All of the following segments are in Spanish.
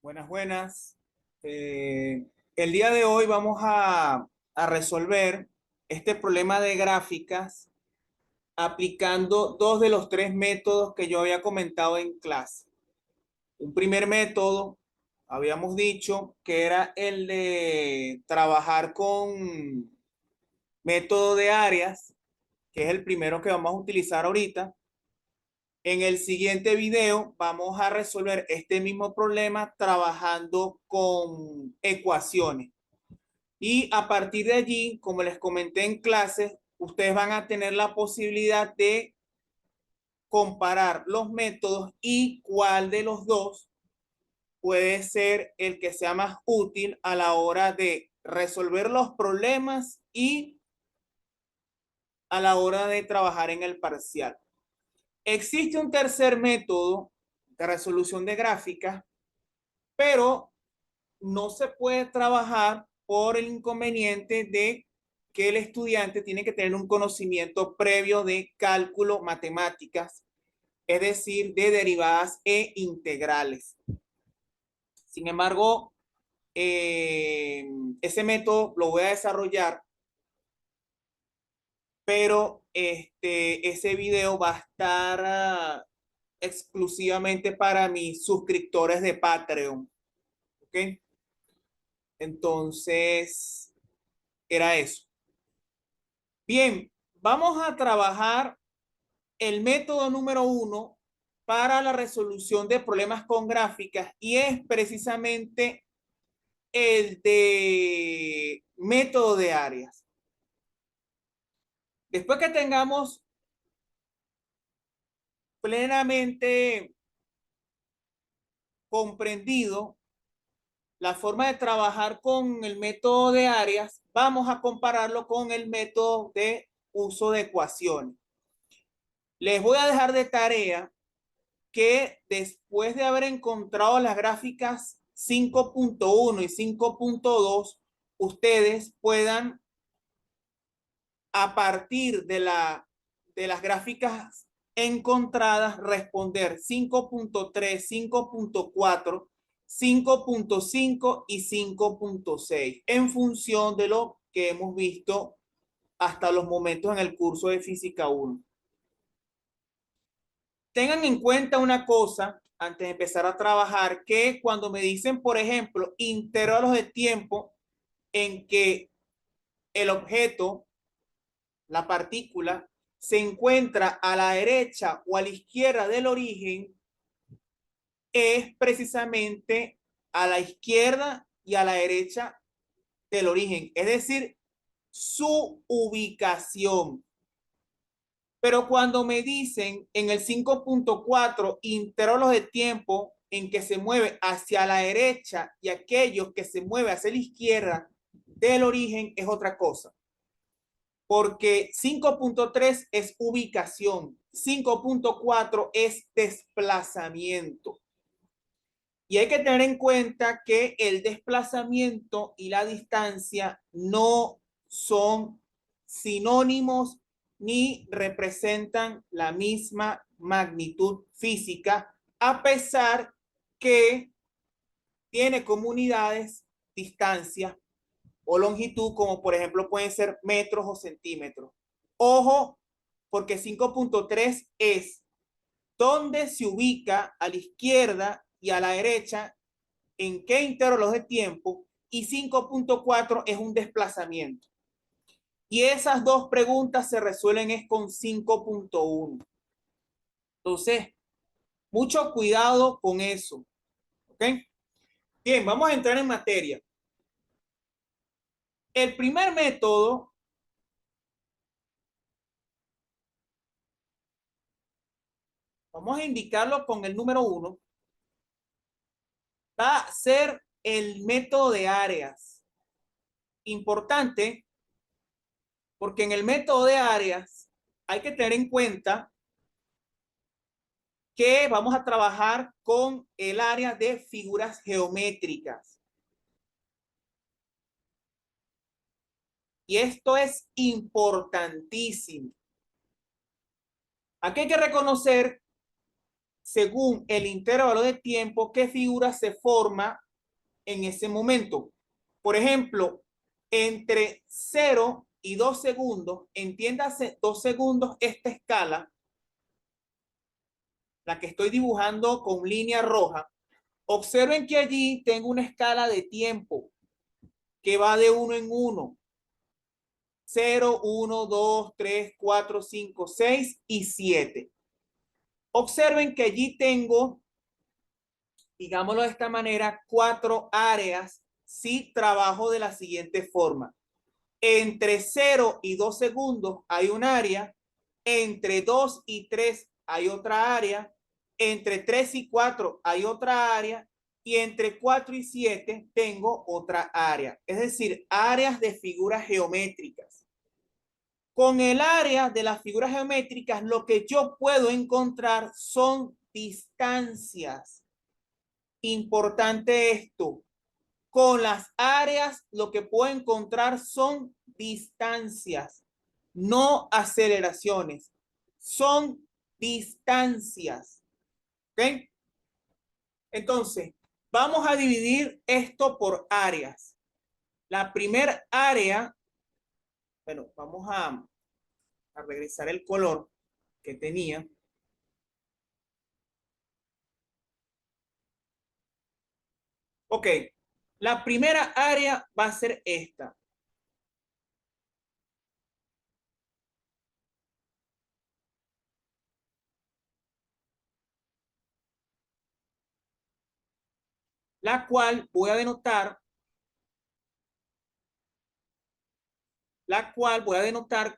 Buenas, buenas. El día de hoy vamos a resolver este problema de gráficas aplicando dos de los tres métodos que yo había comentado en clase. Un primer método, habíamos dicho que era el de trabajar con método de áreas, que es el primero que vamos a utilizar ahorita. En el siguiente video vamos a resolver este mismo problema trabajando con ecuaciones. Y a partir de allí, como les comenté en clases, ustedes van a tener la posibilidad de comparar los métodos y cuál de los dos puede ser el que sea más útil a la hora de resolver los problemas y a la hora de trabajar en el parcial. Existe un tercer método de resolución de gráficas, pero no se puede trabajar por el inconveniente de que el estudiante tiene que tener un conocimiento previo de cálculo, matemáticas, es decir, de derivadas e integrales. Sin embargo, ese método lo voy a desarrollar, pero ese video va a estar exclusivamente para mis suscriptores de Patreon. ¿Ok? Entonces, era eso. Bien, vamos a trabajar el método número 1 para la resolución de problemas con gráficas y es precisamente el de método de áreas. Después que tengamos plenamente comprendido la forma de trabajar con el método de áreas, vamos a compararlo con el método de uso de ecuaciones. Les voy a dejar de tarea que después de haber encontrado las gráficas 5.1 y 5.2, ustedes puedan, a partir de las gráficas encontradas, responder 5.3, 5.4, 5.5 y 5.6 en función de lo que hemos visto hasta los momentos en el curso de Física 1. Tengan en cuenta una cosa antes de empezar a trabajar, que cuando me dicen, por ejemplo, intervalos de tiempo en que el objeto, la partícula, se encuentra a la derecha o a la izquierda del origen, es precisamente a la izquierda y a la derecha del origen, es decir, su ubicación. Pero cuando me dicen en el 5.4 intervalos de tiempo en que se mueve hacia la derecha y aquellos que se mueve hacia la izquierda del origen, es otra cosa. Porque 5.3 es ubicación, 5.4 es desplazamiento. Y hay que tener en cuenta que el desplazamiento y la distancia no son sinónimos ni representan la misma magnitud física, a pesar que tiene como unidades distancia o longitud, como por ejemplo pueden ser metros o centímetros. Ojo, porque 5.3 es donde se ubica a la izquierda y a la derecha, en qué intervalos de tiempo, y 5.4 es un desplazamiento. Y esas dos preguntas se resuelven es con 5.1. Entonces, mucho cuidado con eso. ¿Ok? Bien, vamos a entrar en materia. El primer método, vamos a indicarlo con el número 1, va a ser el método de áreas. Importante, porque en el método de áreas hay que tener en cuenta que vamos a trabajar con el área de figuras geométricas. Y esto es importantísimo. Aquí hay que reconocer según el intervalo de tiempo, qué figura se forma en ese momento. Por ejemplo, entre 0 y 2 segundos, entiéndase 2 segundos esta escala, la que estoy dibujando con línea roja. Observen que allí tengo una escala de tiempo que va de 1 en 1. 0, 1, 2, 3, 4, 5, 6 y 7. Observen que allí tengo, digámoslo de esta manera, 4 áreas si trabajo de la siguiente forma. Entre 0 y 2 segundos hay un área, entre 2 y 3 hay otra área, entre 3 y 4 hay otra área y entre 4 y 7 tengo otra área. Es decir, áreas de figuras geométricas. Con el área de las figuras geométricas, lo que yo puedo encontrar son distancias. Importante esto. Con las áreas, lo que puedo encontrar son distancias, no aceleraciones. Son distancias. ¿Ok? Entonces, vamos a dividir esto por áreas. La primera área, bueno, vamos a regresar el color que tenía. Ok, la primera área va a ser esta. La cual voy a denotar,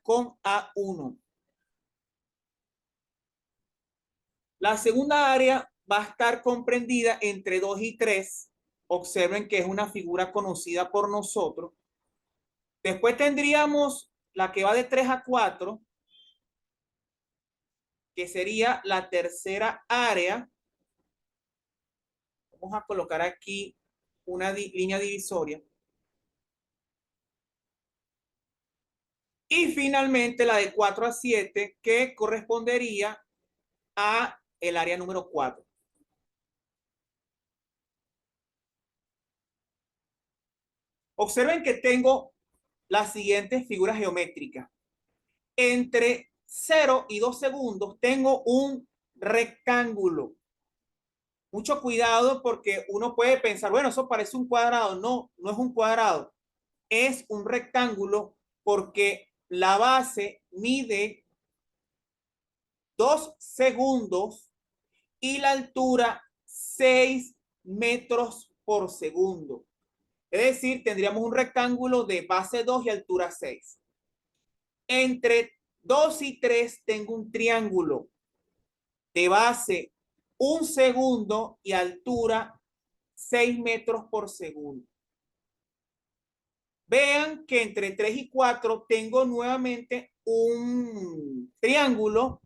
con A1. La segunda área va a estar comprendida entre 2 y 3. Observen que es una figura conocida por nosotros. Después tendríamos la que va de 3 a 4, que sería la tercera área. Vamos a colocar aquí una línea divisoria. Y finalmente la de 4 a 7, que correspondería a el área número 4. Observen que tengo las siguientes figuras geométricas. Entre 0 y 2 segundos tengo un rectángulo. Mucho cuidado porque uno puede pensar, bueno, eso parece un cuadrado. No, no es un cuadrado. Es un rectángulo porque la base mide 2 segundos y la altura 6 metros por segundo. Es decir, tendríamos un rectángulo de base 2 y altura 6. Entre 2 y 3 tengo un triángulo de base 1 segundo y altura 6 metros por segundo. Vean que entre 3 y 4 tengo nuevamente un triángulo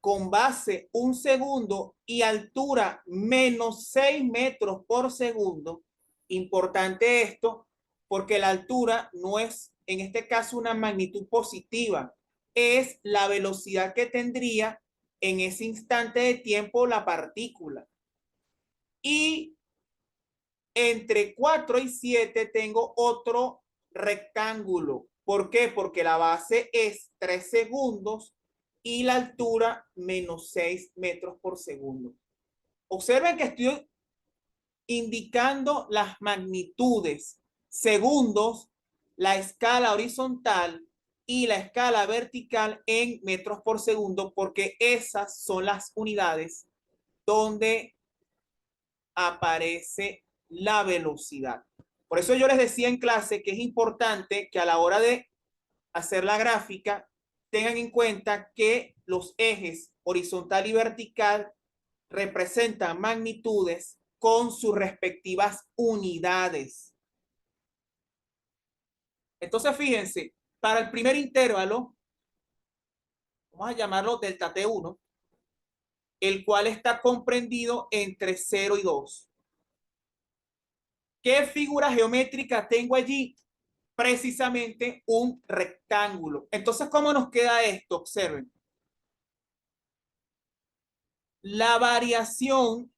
con base 1 segundo y altura menos 6 metros por segundo. Importante esto porque la altura no es en este caso una magnitud positiva, es la velocidad que tendría en ese instante de tiempo la partícula. Y entre 4 y 7 tengo otro rectángulo. ¿Por qué? Porque la base es 3 segundos y la altura menos 6 metros por segundo. Observen que estoy indicando las magnitudes, segundos, la escala horizontal y la escala vertical en metros por segundo, porque esas son las unidades donde aparece la velocidad. Por eso yo les decía en clase que es importante que a la hora de hacer la gráfica tengan en cuenta que los ejes horizontal y vertical representan magnitudes con sus respectivas unidades. Entonces, fíjense, para el primer intervalo, vamos a llamarlo delta T1, el cual está comprendido entre 0 y 2. ¿Qué figura geométrica tengo allí? Precisamente un rectángulo. Entonces, ¿cómo nos queda esto? Observen. La variación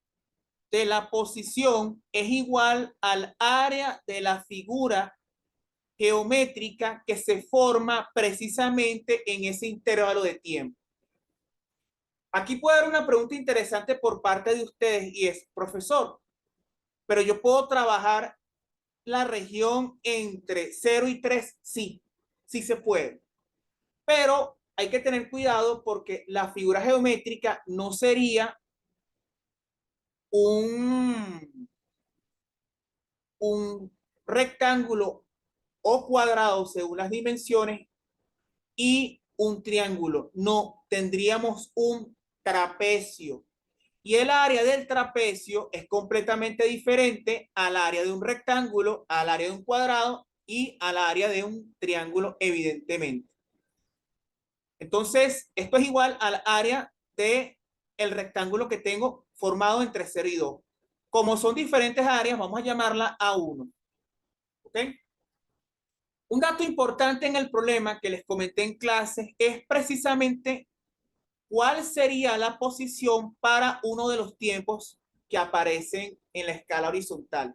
de la posición es igual al área de la figura geométrica que se forma precisamente en ese intervalo de tiempo. Aquí puede haber una pregunta interesante por parte de ustedes y es, profesor, pero yo puedo trabajar la región entre 0 y 3, sí, sí se puede. Pero hay que tener cuidado porque la figura geométrica no sería un, un rectángulo o cuadrado según las dimensiones y un triángulo. No, tendríamos un trapecio. Y el área del trapecio es completamente diferente al área de un rectángulo, al área de un cuadrado y al área de un triángulo, evidentemente. Entonces, esto es igual al área de el rectángulo que tengo formado entre 0 y 2. Como son diferentes áreas, vamos a llamarla A1. ¿Ok? Un dato importante en el problema que les comenté en clases es precisamente cuál sería la posición para uno de los tiempos que aparecen en la escala horizontal.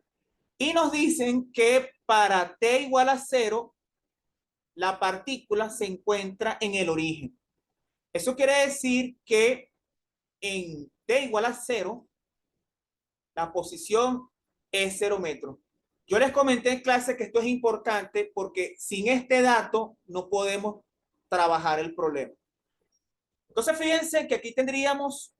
Y nos dicen que para t igual a 0, la partícula se encuentra en el origen. Eso quiere decir que en t igual a 0, la posición es 0 metros. Yo les comenté en clase que esto es importante porque sin este dato no podemos trabajar el problema. Entonces, fíjense que aquí tendríamos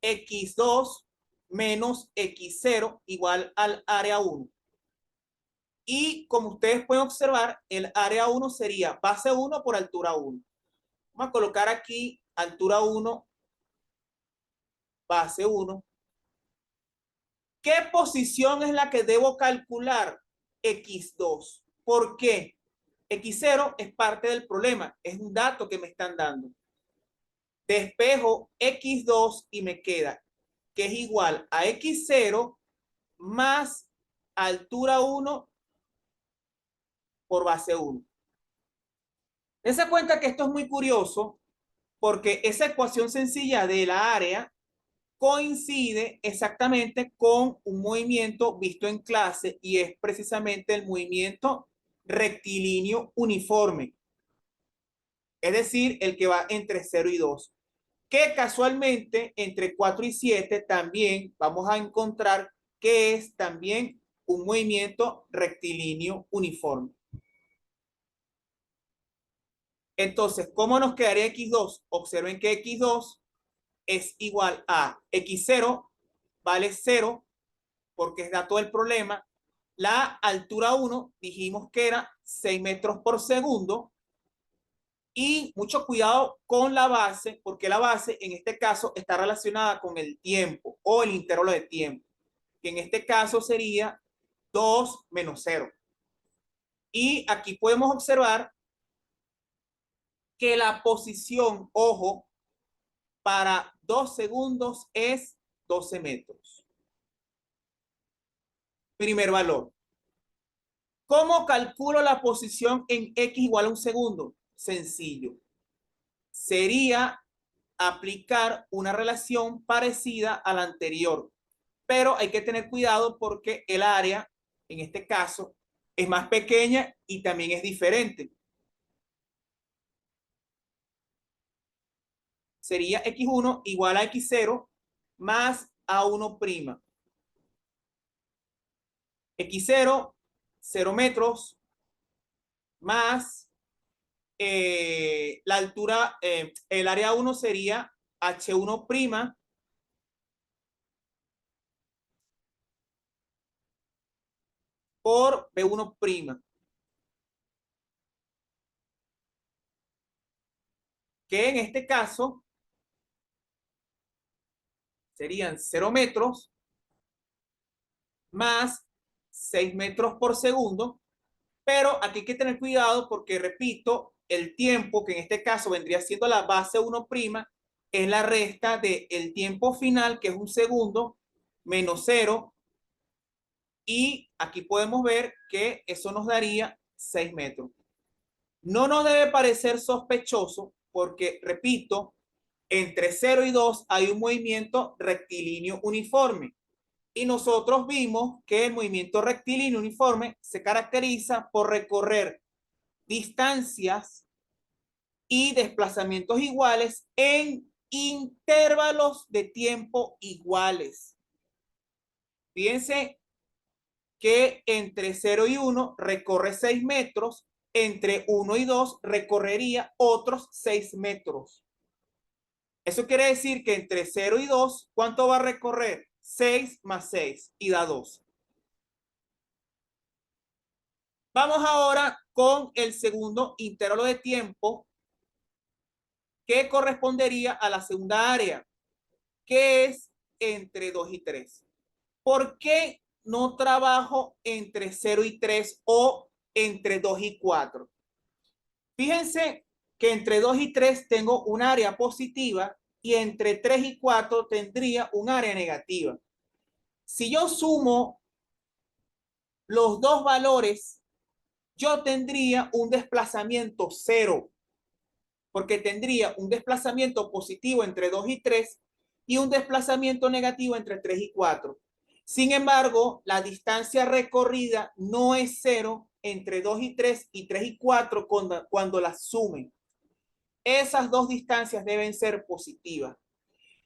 x2 menos x0 igual al área 1. Y como ustedes pueden observar, el área 1 sería base 1 por altura 1. Vamos a colocar aquí altura 1, base 1. ¿Qué posición es la que debo calcular? X2. ¿Por qué? X0 es parte del problema, es un dato que me están dando. Despejo X2 y me queda que es igual a X0 más altura 1 por base 1. Dense cuenta que esto es muy curioso porque esa ecuación sencilla de la área coincide exactamente con un movimiento visto en clase y es precisamente el movimiento rectilíneo uniforme, es decir, el que va entre 0 y 2, que casualmente entre 4 y 7 también vamos a encontrar que es también un movimiento rectilíneo uniforme. Entonces, ¿cómo nos quedaría X2? Observen que X2 es igual a X0, vale 0, porque es dato del problema. La altura 1 dijimos que era 6 metros por segundo. Y mucho cuidado con la base, porque la base en este caso está relacionada con el tiempo o el intervalo de tiempo, que en este caso sería 2 menos 0. Y aquí podemos observar que la posición, ojo, para 2 segundos es 12 metros. Primer valor. ¿Cómo calculo la posición en X igual a un segundo? Sencillo. Sería aplicar una relación parecida a la anterior, pero hay que tener cuidado porque el área, en este caso, es más pequeña y también es diferente. Sería X1 igual a X0 más A1'. X0, 0 metros, más la altura, el área 1 sería H1' por B1', que en este caso serían 0 metros más 6 metros por segundo, pero aquí hay que tener cuidado porque, repito, el tiempo, que en este caso vendría siendo la base 1', es la resta del tiempo final, que es un segundo, menos 0, y aquí podemos ver que eso nos daría 6 metros. No nos debe parecer sospechoso porque, repito, Entre 0 y 2 hay un movimiento rectilíneo uniforme. Y nosotros vimos que el movimiento rectilíneo uniforme se caracteriza por recorrer distancias y desplazamientos iguales en intervalos de tiempo iguales. Fíjense que entre 0 y 1 recorre 6 metros, entre 1 y 2 recorrería otros 6 metros. Eso quiere decir que entre 0 y 2, ¿cuánto va a recorrer? 6 más 6 y da 2. Vamos ahora con el segundo intervalo de tiempo que correspondería a la segunda área, que es entre 2 y 3. ¿Por qué no trabajo entre 0 y 3 o entre 2 y 4? Fíjense que entre 2 y 3 tengo un área positiva y entre 3 y 4 tendría un área negativa. Si yo sumo los dos valores, yo tendría un desplazamiento cero, porque tendría un desplazamiento positivo entre 2 y 3 y un desplazamiento negativo entre 3 y 4. Sin embargo, la distancia recorrida no es cero entre 2 y 3 y 3 y 4 cuando las sumen. Esas dos distancias deben ser positivas.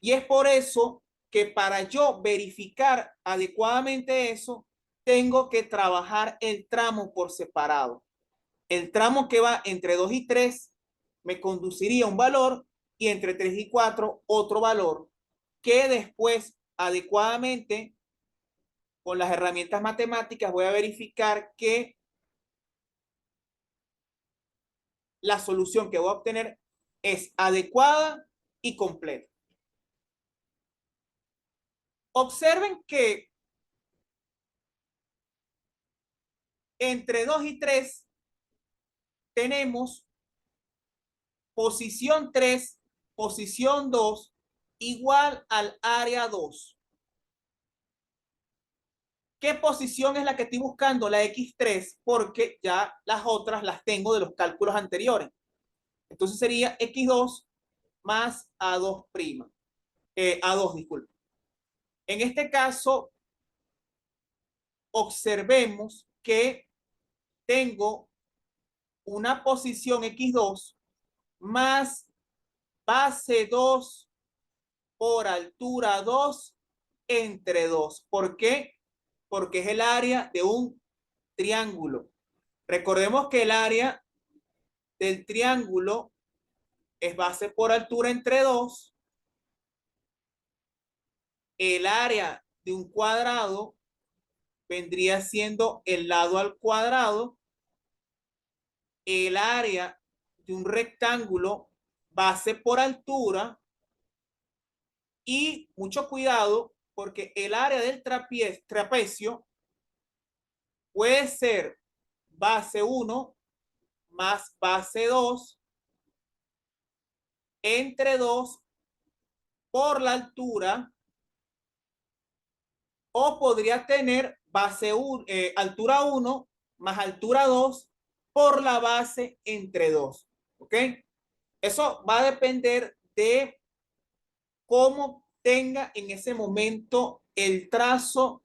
Y es por eso que para yo verificar adecuadamente eso, tengo que trabajar el tramo por separado. El tramo que va entre 2 y 3 me conduciría a un valor y entre 3 y 4 otro valor que después adecuadamente con las herramientas matemáticas voy a verificar que la solución que voy a obtener es adecuada y completa. Observen que entre 2 y 3 tenemos posición 3, posición 2 igual al área 2. ¿Qué posición es la que estoy buscando? La X3, porque ya las otras las tengo de los cálculos anteriores. Entonces sería X2 más A2 prima. A2, disculpe. En este caso, observemos que tengo una posición X2 más base 2 por altura 2 entre 2. ¿Por qué? Porque es el área de un triángulo. Recordemos que el área del triángulo es base por altura entre 2. El área de un cuadrado vendría siendo el lado al cuadrado. El área de un rectángulo base por altura. Y mucho cuidado porque el área del trapecio puede ser base 1 más base 2 entre 2 por la altura, o podría tener base 1, altura 1 más altura 2 por la base entre 2. ¿Ok? Eso va a depender de cómo tenga en ese momento el trazo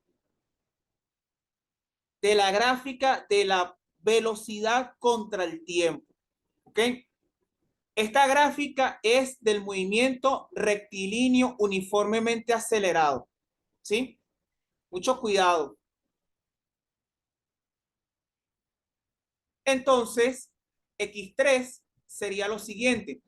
de la gráfica de la velocidad contra el tiempo. ¿Ok? Esta gráfica es del movimiento rectilíneo uniformemente acelerado. ¿Sí? Mucho cuidado. Entonces, X3 sería lo siguiente.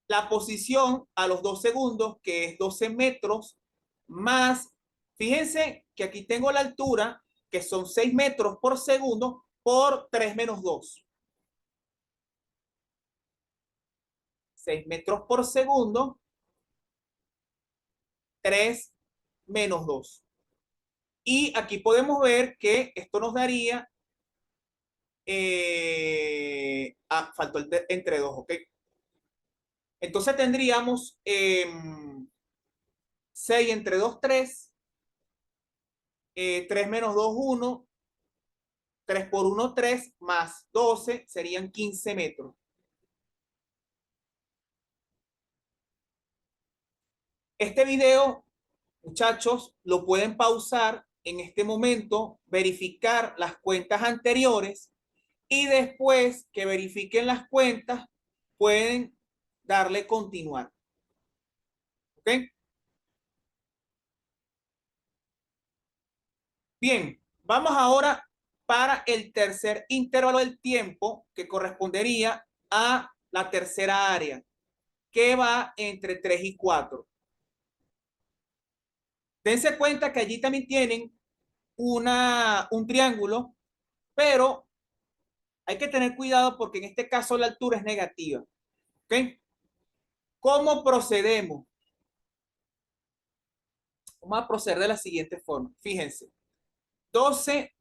La posición a los 2 segundos, que es 12 metros, más, fíjense que aquí tengo la altura, que son 6 metros por segundo, por 3 menos 2. 6 metros por segundo, 3 menos 2. Y aquí podemos ver que esto nos daría, faltó el entre 2, ¿ok? Entonces tendríamos 6 entre 2, 3, 3 menos 2, 1, 3 por 1, 3, más 12, serían 15 metros. Este video, muchachos, lo pueden pausar en este momento, verificar las cuentas anteriores y después que verifiquen las cuentas, pueden darle continuar. ¿Ok? Bien, vamos ahora para el tercer intervalo del tiempo que correspondería a la tercera área, que va entre 3 y 4. Dense cuenta que allí también tienen un triángulo, pero hay que tener cuidado porque en este caso la altura es negativa. ¿Ok? ¿Cómo procedemos? Vamos a proceder de la siguiente forma. Fíjense, 12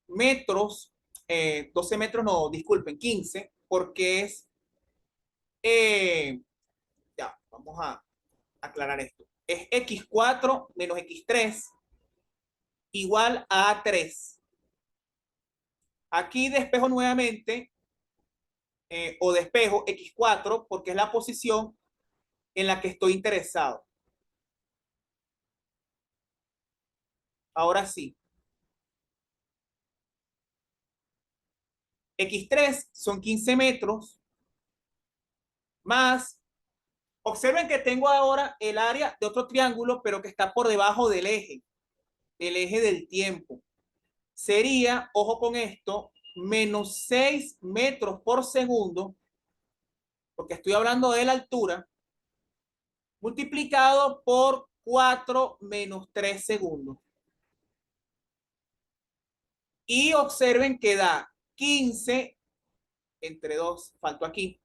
metros, 12 metros no, disculpen, 15, porque es, ya, vamos a aclarar esto. Es x4 menos x3 igual a 3. Aquí despejo nuevamente, o despejo x4 porque es la posición en la que estoy interesado. Ahora sí. X3 son 15 metros más. Observen que tengo ahora el área de otro triángulo, pero que está por debajo del eje del tiempo. Sería, ojo con esto, menos 6 metros por segundo, porque estoy hablando de la altura, multiplicado por 4 menos 3 segundos. Y observen que da 15 entre 2, faltó aquí,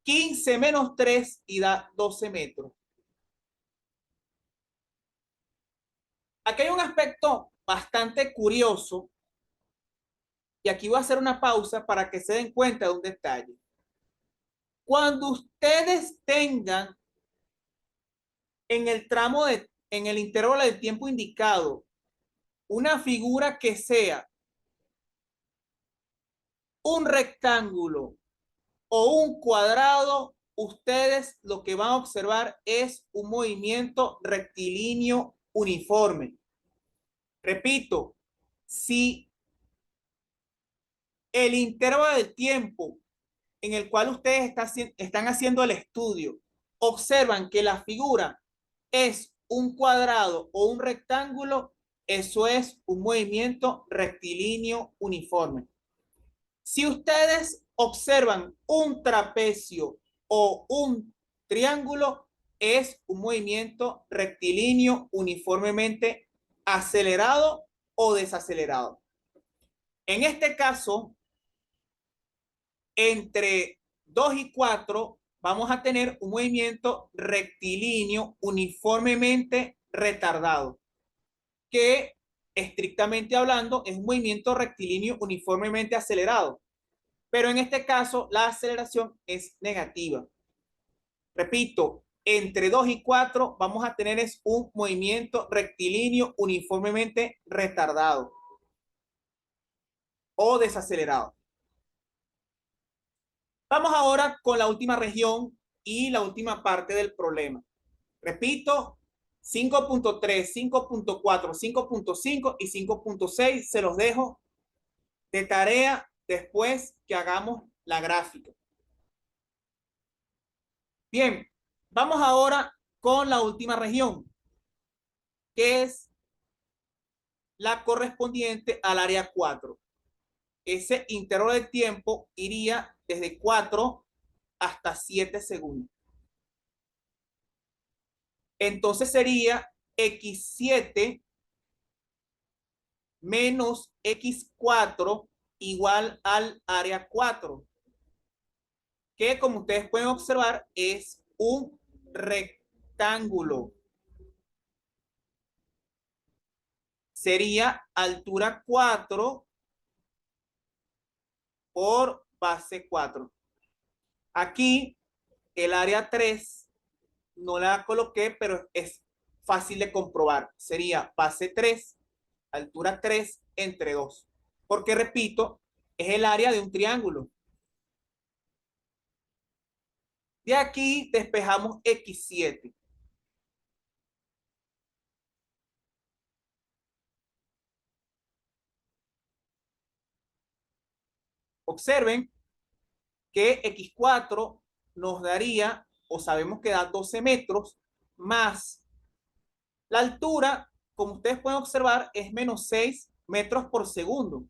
15 menos 3 y da 12 metros. Aquí hay un aspecto bastante curioso y aquí voy a hacer una pausa para que se den cuenta de un detalle. Cuando ustedes tengan en el intervalo de tiempo indicado, una figura que sea un rectángulo o un cuadrado, ustedes lo que van a observar es un movimiento rectilíneo uniforme. Repito, si el intervalo de tiempo en el cual ustedes están haciendo el estudio observan que la figura es un cuadrado o un rectángulo, eso es un movimiento rectilíneo uniforme. Si ustedes observan un trapecio o un triángulo, es un movimiento rectilíneo uniformemente acelerado o desacelerado. En este caso, entre 2 y 4 vamos a tener un movimiento rectilíneo uniformemente retardado, que estrictamente hablando es un movimiento rectilíneo uniformemente acelerado, pero en este caso la aceleración es negativa. Repito, entre 2 y 4 vamos a tener es un movimiento rectilíneo uniformemente retardado o desacelerado. Vamos ahora con la última región y la última parte del problema. Repito, 5.3, 5.4, 5.5 y 5.6 se los dejo de tarea después que hagamos la gráfica. Bien, vamos ahora con la última región, que es la correspondiente al área 4. Ese intervalo de tiempo iría desde 4 hasta 7 segundos. Entonces sería x7 menos x4 igual al área 4, que como ustedes pueden observar es un rectángulo. Sería altura 4 por base 4. Aquí el área 3 no la coloqué, pero es fácil de comprobar. Sería base 3, altura 3 entre 2. Porque repito, es el área de un triángulo. De aquí despejamos x7. Observen que x4 nos daría, o sabemos que da 12 metros, más la altura, como ustedes pueden observar, es menos 6 metros por segundo.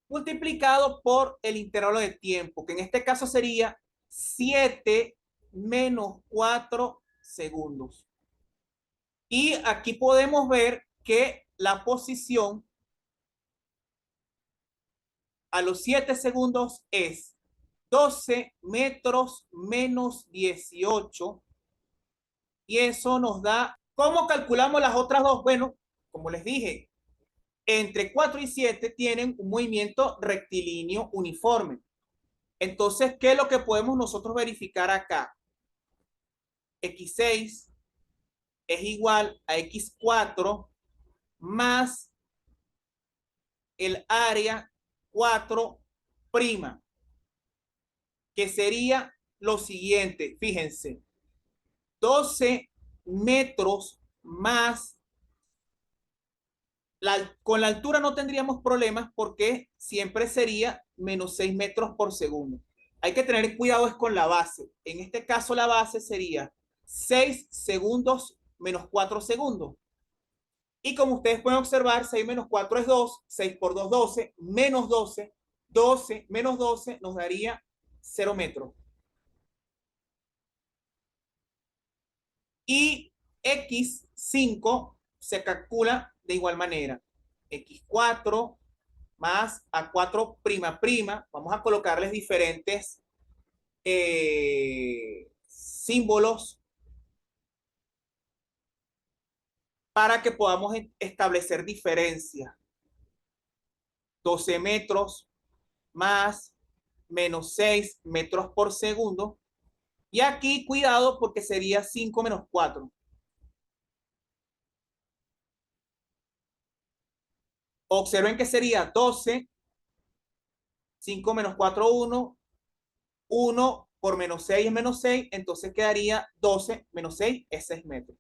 Multiplicado por el intervalo de tiempo, que en este caso sería 7 menos 4 segundos. Y aquí podemos ver que la posición a los 7 segundos es 12 metros menos 18. Y eso nos da, ¿cómo calculamos las otras dos? Bueno, como les dije, entre 4 y 7 tienen un movimiento rectilíneo uniforme. Entonces, ¿qué es lo que podemos nosotros verificar acá? X6 es igual a X4 más el área 4 prima, que sería lo siguiente, fíjense, 12 metros más, con la altura no tendríamos problemas porque siempre sería menos 6 metros por segundo. Hay que tener cuidado es con la base. En este caso la base sería 6 segundos menos 4 segundos. Y como ustedes pueden observar, 6 menos 4 es 2, 6 por 2, 12, menos 12, 12 menos 12 nos daría 0 metros. Y X5 se calcula de igual manera. X4 más A4 prima prima. Vamos a colocarles diferentes símbolos para que podamos establecer diferencias. 12 metros más menos 6 metros por segundo. Y aquí, cuidado, porque sería 5 menos 4. Observen que sería 12, 5 menos 4, 1, 1 por menos 6 es menos 6, entonces quedaría 12 menos 6 es 6 metros.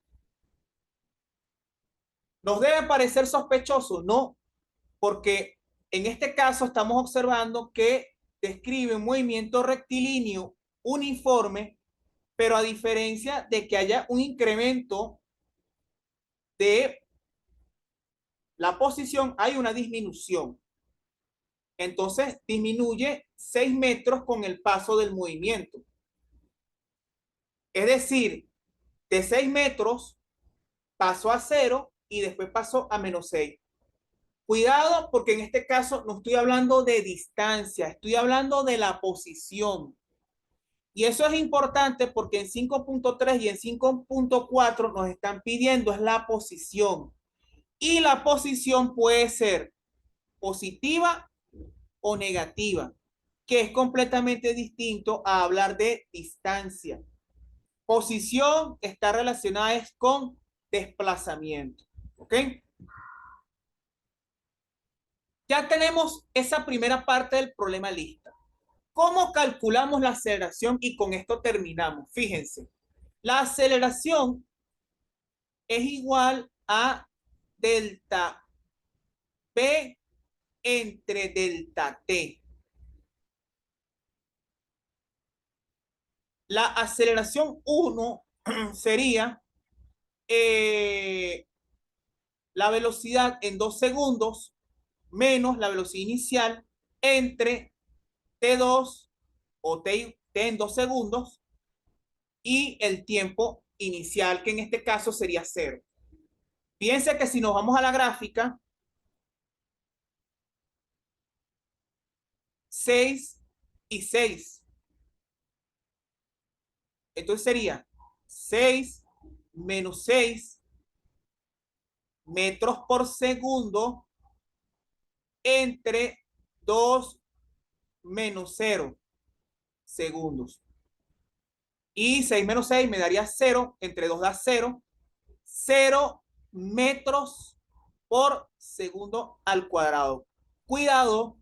¿Nos debe parecer sospechoso? No, porque en este caso estamos observando que describe un movimiento rectilíneo uniforme, pero a diferencia de que haya un incremento de la posición, hay una disminución. Entonces disminuye 6 metros con el paso del movimiento. Es decir, de 6 metros pasó a 0 y después pasó a menos 6. Cuidado porque en este caso no estoy hablando de distancia, estoy hablando de la posición. Y eso es importante porque en 5.3 y en 5.4 nos están pidiendo es la posición. Y la posición puede ser positiva o negativa, que es completamente distinto a hablar de distancia. Posición está relacionada es con desplazamiento. ¿Ok? Ya tenemos esa primera parte del problema lista. ¿Cómo calculamos la aceleración? Y con esto terminamos. Fíjense, la aceleración es igual a delta P entre delta T. La aceleración 1 sería la velocidad en 2 segundos menos la velocidad inicial entre T2 o T en 2 segundos y el tiempo inicial, que en este caso sería 0. Piense que si nos vamos a la gráfica, 6 y 6. Entonces sería 6 menos 6 metros por segundo entre 2 menos 0 segundos. Y 6 menos 6 me daría 0, entre 2 da 0, 0 metros por segundo al cuadrado. Cuidado,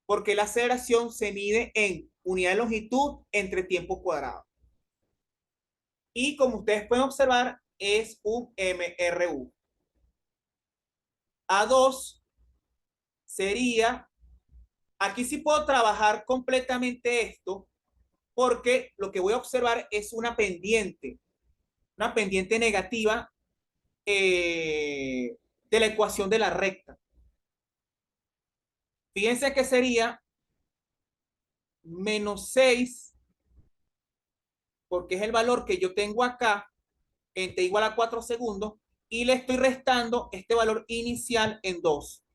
porque la aceleración se mide en unidad de longitud entre tiempo cuadrado. Y como ustedes pueden observar, es un MRU. A2 sería, aquí sí puedo trabajar completamente esto, porque lo que voy a observar es una pendiente negativa de la ecuación de la recta. Fíjense que sería menos 6, porque es el valor que yo tengo acá, en t igual a 4 segundos, y le estoy restando este valor inicial en 2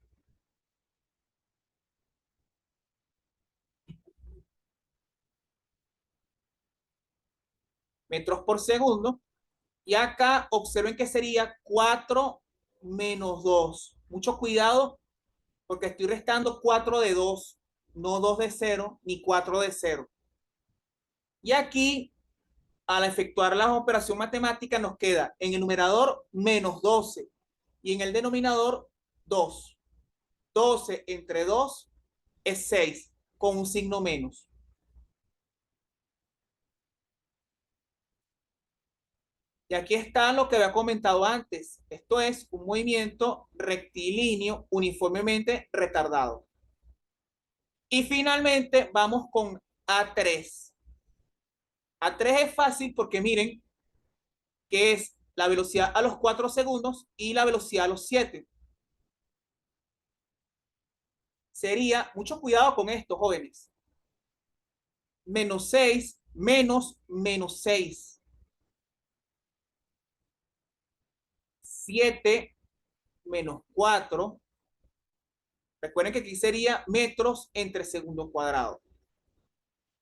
metros por segundo. Y acá observen que sería 4 menos 2. Mucho cuidado porque estoy restando 4 de 2, no 2 de 0 ni 4 de 0. Y aquí, al efectuar la operación matemática, nos queda en el numerador menos 12 y en el denominador 2. 12 entre 2 es 6 con un signo menos. Y aquí está lo que había comentado antes. Esto es un movimiento rectilíneo uniformemente retardado. Y finalmente vamos con A3. A3 es fácil porque miren que es la velocidad a los 4 segundos y la velocidad a los 7. Sería, mucho cuidado con esto, jóvenes. Menos 6 menos menos 6. 7 menos 4. Recuerden que aquí sería metros entre segundo cuadrado.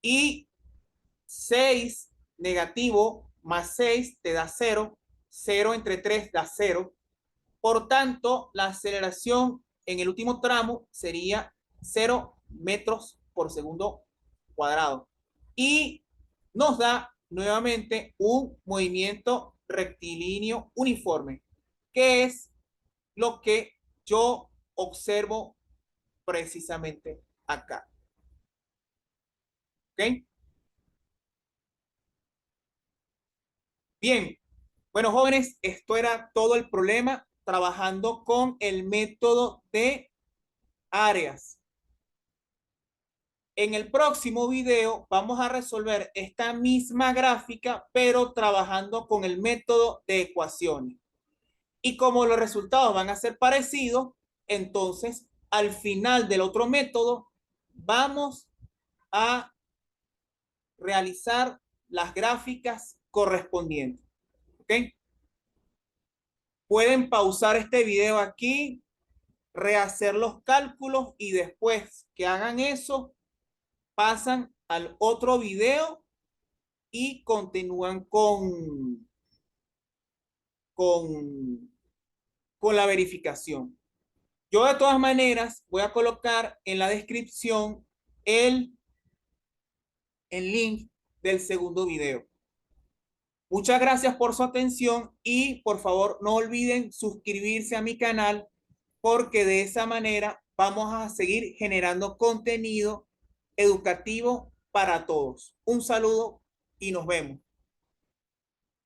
Y 6 negativo más 6 te da 0. 0 entre 3 da 0. Por tanto, la aceleración en el último tramo sería 0 metros por segundo cuadrado. Y nos da nuevamente un movimiento rectilíneo uniforme, que es lo que yo observo precisamente acá. ¿Ok? Bien. Bueno, jóvenes, esto era todo el problema trabajando con el método de áreas. En el próximo video vamos a resolver esta misma gráfica, pero trabajando con el método de ecuaciones. Y como los resultados van a ser parecidos, entonces al final del otro método vamos a realizar las gráficas correspondientes. ¿Ok? Pueden pausar este video aquí, rehacer los cálculos y después que hagan eso, pasan al otro video y continúan con, con la verificación. Yo de todas maneras voy a colocar en la descripción el link del segundo video. Muchas gracias por su atención y por favor no olviden suscribirse a mi canal porque de esa manera vamos a seguir generando contenido educativo para todos. Un saludo y nos vemos.